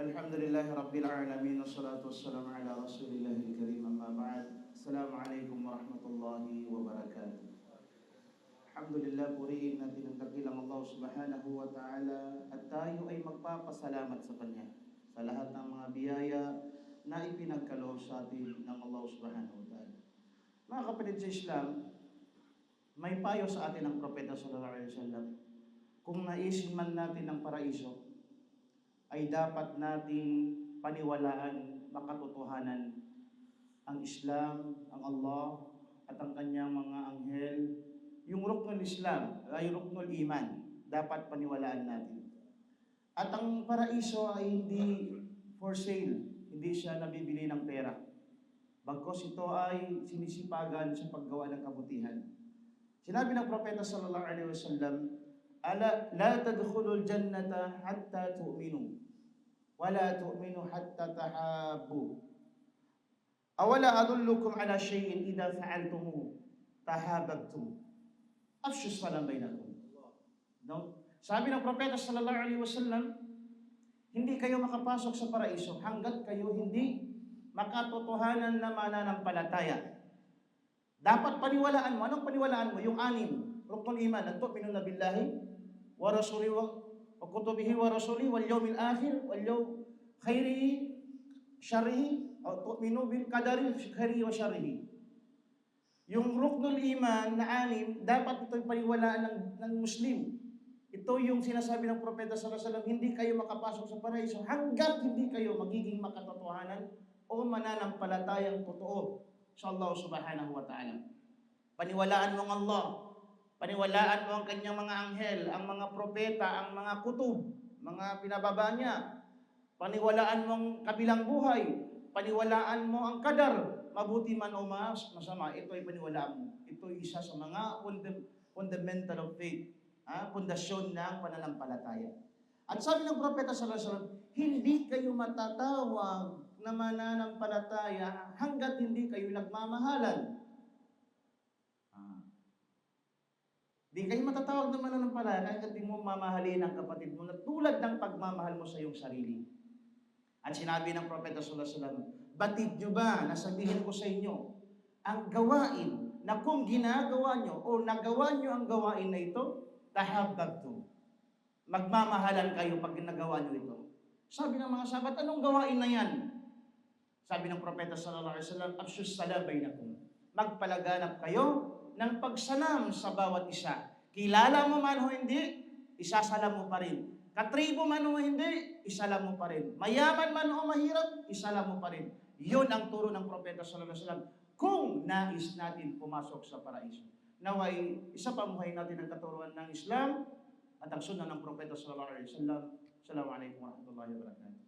Alhamdulillahi Rabbil Alamin, wassalatu wassalamu ala Rasulillahil Karim, amma ba'd. Assalamualaikum warahmatullahi wabarakatuh. Alhamdulillah, purihin natin ang dakilang Allah subhanahu wa ta'ala at tayo ay magpapasalamat sa Kanya sa lahat ng mga biyaya na ipinagkaloob sa atin ng Allah subhanahu wa ta'ala. Mga kapatid sa Islam, may payo sa atin ang Propeta sallallahu alaihi wasallam. Kung naisin man natin ang paraiso, ay dapat nating paniwalaan, makatotohanan ang Islam, ang Allah, at ang kanyang mga anghel. Yung ruknul Islam, ay ruknul iman, dapat paniwalaan natin. At ang paraiso ay hindi for sale, hindi siya nabibili ng pera. Bagkus ito ay sinisipagan sa paggawa ng kabutihan. Sinabi ng Propeta sallallahu alaihi wasallam, "Ala la tadkhulul jannata hatta tu'minu, wala tu'minu hatta tahabbu. Awala adullukum ala shay'in idza fa'altumuhu tahabbtum. Afshu salam bainakum." No? Sabi ng Propeta sallallahu alaihi wasallam, hindi kayo makapasok sa paraiso hanggat kayo hindi makatotohanan na mananampalataya. Dapat paniwalaan mo. Anong paniwalaan mo? Yung anim, ruknul iman, at tu'minuna billahi wa rasulihi wa kutubihi wa rasulihi wal yawmil akhir wal yawm khairihi syarrihi, o tu'minu bil qadari khairihi wa syarrihi. Yung ruknul iman na anim, dapat ito'y paniwalaan ng Muslim. Ito yung sinasabi ng Propeta sallallahu alaihi wasallam, hindi kayo makapasok sa paraiso hanggat hindi kayo magiging makatotohanan o mananampalatayang totoo sa Allah subhanahu wa ta'ala. Paniwalaan mo ang Allah, paniwalaan mo ang kanyang mga anghel, ang mga propeta, ang mga kutub, mga pinababa niya. Paniwalaan mo ang kabilang buhay, paniwalaan mo ang kadar, mabuti man o masama, ito ay paniwalaan mo. Ito ay isa sa mga fundamental of faith, pundasyon ng pananampalataya. At sabi ng Propeta sallallahu alaihi wasallam, hindi kayo matatawag na mananampalataya hanggat hindi kayo nagmamahalan. Di kayo matatawag na mananampalataya hanggat hindi mo mamahalin ang kapatid mo na tulad ng pagmamahal mo sa iyong sarili. At sinabi ng Propeta sallallahu alaihi wasallam, batid nyo ba na sabihin ko sa inyo, ang gawain na kung ginagawa nyo o nagawa nyo ang gawain na ito, tahabbtum. Magmamahalan kayo pag ginagawa nyo ito. Sabi ng mga sahabat, anong gawain na yan? Sabi ng Propeta sallallahu alaihi wasallam, afshus salam bainakum. Magpalaganap kayo ng pagsalam sa bawat isa. Kilala mo man o hindi, isasalam mo pa rin. Katribo man o hindi, isalam mo pa rin. Mayaman man o mahirap, isalam mo pa rin. Yun ang turo ng Propeta sallallahu alaihi wasallam kung nais natin pumasok sa paraiso. Naway, isa pamuhay natin ang katuruan ng Islam at ang sunnah ng Propeta sallallahu alaihi wasallam. Assalamualaikum warahmatullahi wabarakatuh.